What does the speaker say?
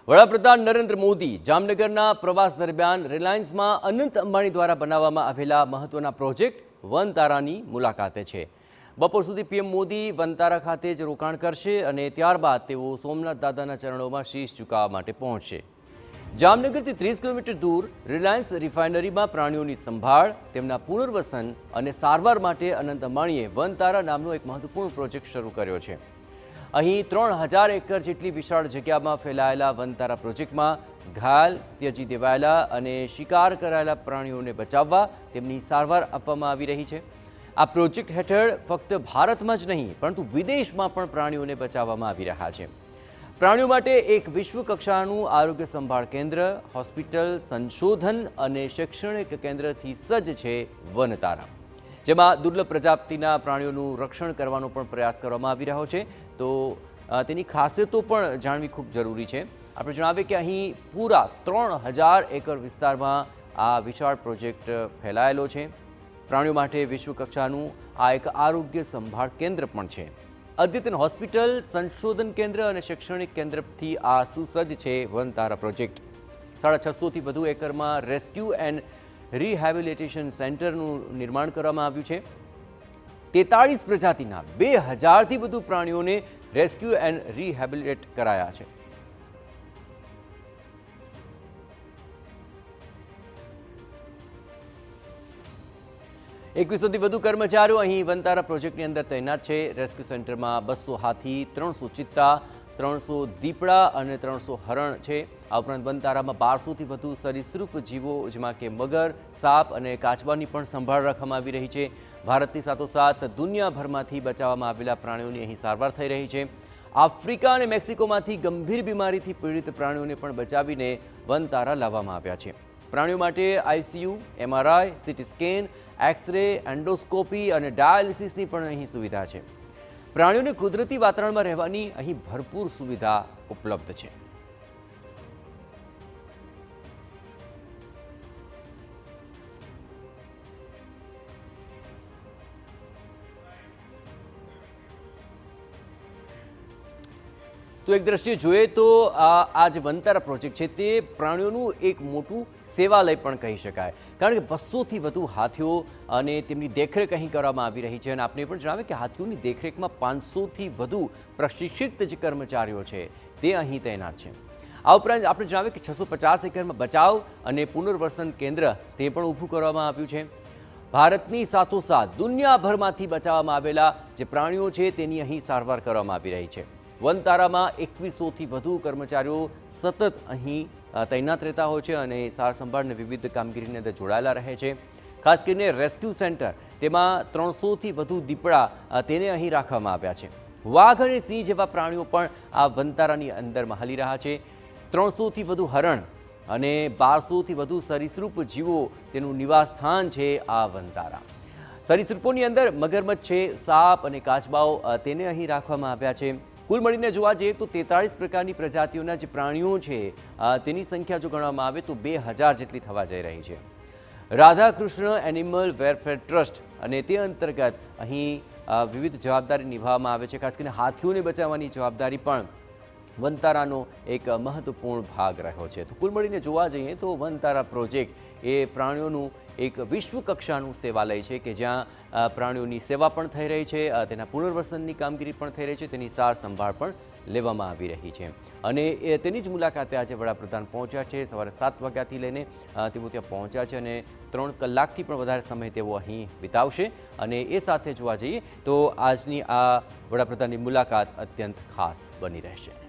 વડાપ્રધાન નરેન્દ્ર મોદી જામનગરના પ્રવાસ દરમિયાન રિલાયન્સમાં અનંત અંબાણી દ્વારા બનાવવામાં આવેલા મહત્વના પ્રોજેક્ટ વનતારાની મુલાકાતે છે। બપોર સુધી પીએમ મોદી વનતારા ખાતે જ રોકાણ કરશે અને ત્યારબાદ તેઓ સોમનાથ દાદાના ચરણોમાં શીશ ઝુકાવવા માટે પહોંચશે। જામનગરથી 30 કિલોમીટર દૂર રિલાયન્સ રિફાઇનરીમાં પ્રાણીઓની સંભાળ, તેમના પુનર્વસન અને સારવાર માટે અનંત અંબાણીએ વનતારા નામનો એક મહત્વપૂર્ણ પ્રોજેક્ટ શરૂ કર્યો છે। અહીં 3000 એકર જેટલી વિશાળ જગ્યામાં ફેલાયેલા વનતારા પ્રોજેક્ટમાં ઘાયલ, ત્યજી દેવાયેલા અને શિકાર કરાયેલા પ્રાણીઓને બચાવવા તેમની સારવાર આપવામાં આવી રહી છે। આ પ્રોજેક્ટ હેઠળ ફક્ત ભારતમાં જ નહીં પરંતુ વિદેશમાં પણ પ્રાણીઓને બચાવવામાં આવી રહ્યા છે। પ્રાણીઓ માટે એક વિશ્વ કક્ષાનું આરોગ્ય સંભાળ કેન્દ્ર, હોસ્પિટલ, સંશોધન અને શૈક્ષણિક કેન્દ્રથી સજ્જ છે વનતારા, જેમાં દુર્લભ પ્રજાતિના પ્રાણીઓનું રક્ષણ કરવાનો પણ પ્રયાસ કરવામાં આવી રહ્યો છે। તો તેની ખાસિયતો પણ જાણવી ખૂબ જરૂરી છે। આપણે જણાવીએ કે અહીં પૂરા 3000 એકર વિસ્તારમાં આ વિશાળ પ્રોજેક્ટ ફેલાયેલો છે। પ્રાણીઓ માટે વિશ્વ કક્ષાનું આ એક આરોગ્ય સંભાળ કેન્દ્ર પણ છે। અદ્યતન હોસ્પિટલ, સંશોધન કેન્દ્ર અને શૈક્ષણિક કેન્દ્રથી આ સુસજ્જ છે વનતારા પ્રોજેક્ટ। 650થી વધુ એકરમાં રેસ્ક્યુ એન્ડ રિહેબિલિટેશન સેન્ટરનું નિર્માણ કરવામાં આવ્યું છે। 43 પ્રજાતિના 2000થી વધુ પ્રાણીઓને રેસ્ક્યુ એન્ડ રિહેબિલિટેટ કરાયા છે। એકવીસોથી વધુ કર્મચારીઓ અહીં વનતારા પ્રોજેક્ટની અંદર તૈનાત છે। રેસ્ક્યુ સેન્ટરમાં 200 હાથી, 300 ચિત્તા, 300 દીપડા અને 300 હરણ છે। આ ઉપરાંત વનતારામાં 1200થી વધુ સરીસૃપ જીવો જેમાં કે મગર, સાપ અને કાચબાની પણ સંભાળ રાખવામાં આવી રહી છે। ભારતની સાથોસાથ દુનિયાભરમાંથી બચાવવામાં આવેલા પ્રાણીઓની અહીં સારવાર થઈ રહી છે। આફ્રિકા અને મેક્સિકોમાંથી ગંભીર બીમારીથી પીડિત પ્રાણીઓને પણ બચાવીને વનતારા લાવવામાં આવ્યા છે। પ્રાણીઓ માટે ICU, MRI, CT scan, x ray, endoscopy અને ડાયાલિસિસની પણ અહીં સુવિધા છે। પ્રાણીઓને કુદરતી વાતાવરણમાં રહેવાની અહીં ભરપૂર સુવિધા ઉપલબ્ધ છે। તો એક દ્રષ્ટિએ જોઈએ તો આ જે વનતારા પ્રોજેક્ટ છે તે પ્રાણીઓનું એક મોટું સેવાલય પણ કહી શકાય, કારણ કે 200થી વધુ હાથીઓ અને તેમની દેખરેખ અહીં કરવામાં આવી રહી છે। અને આપણે પણ જણાવીએ કે હાથીઓની દેખરેખમાં 500થી વધુ પ્રશિક્ષિત જે કર્મચારીઓ છે તે અહીં તૈનાત છે। આ ઉપરાંત આપણે જણાવીએ કે 650 એકરમાં બચાવ અને પુનર્વસન કેન્દ્ર તે પણ ઊભું કરવામાં આવ્યું છે। ભારતની સાથોસાથ દુનિયાભરમાંથી બચાવવામાં આવેલા જે પ્રાણીઓ છે તેની અહીં સારવાર કરવામાં આવી રહી છે। વનતારામાં 2100થી વધુ કર્મચારીઓ સતત અહીં તૈનાત રહેતા હોય છે અને સાર સંભાળને વિવિધ કામગીરીની અંદર જોડાયેલા રહે છે। ખાસ કરીને રેસ્ક્યુ સેન્ટર, તેમાં 300થી વધુ દીપડા તેને અહીં રાખવામાં આવ્યા છે। વાઘ અને સિંહ જેવા પ્રાણીઓ પણ આ વનતારાની અંદરમાં હલી રહ્યા છે। 300થી વધુ હરણ અને 1200થી વધુ સરીસૃપ જીવો તેનું નિવાસ સ્થાન છે આ વનતારા। સરીસૃપોની અંદર મગરમચ્છ છે, સાપ અને કાચબાઓ તેને અહીં રાખવામાં આવ્યા છે। કુલ મળીને જોવા જઈએ તો 43 પ્રકારની પ્રજાતિઓના જે પ્રાણીઓ છે તેની સંખ્યા જો ગણવામાં આવે તો 2000 જેટલી થવા જઈ રહી છે। રાધાકૃષ્ણ એનિમલ વેલફેર ટ્રસ્ટ અને તે અંતર્ગત અહીં વિવિધ જવાબદારી નિભાવવામાં આવે છે। ખાસ કરીને હાથીઓને બચાવવાની જવાબદારી પણ વનતારાનો એક મહત્વપૂર્ણ ભાગ રહ્યો છે। તો કુલ મળીને જોવા જઈએ તો વનતારા પ્રોજેક્ટ એ પ્રાણીઓનું એક વિશ્વ કક્ષાનું સેવાલય છે કે જ્યાં પ્રાણીઓની સેવા પણ થઈ રહી છે, તેના પુનર્વસનની કામગીરી પણ થઈ રહી છે, તેની સાર સંભાળ પણ લેવામાં આવી રહી છે। અને તેની જ મુલાકાતે આજે વડાપ્રધાન પહોંચ્યા છે। સવારે 7 વાગ્યાથી લઈને તેઓ ત્યાં પહોંચ્યા છે અને 3 કલાકથી પણ વધારે સમય તેઓ અહીં વિતાવશે। અને એ સાથે જોવા જઈએ તો આજની આ વડાપ્રધાનની મુલાકાત અત્યંત ખાસ બની રહેશે।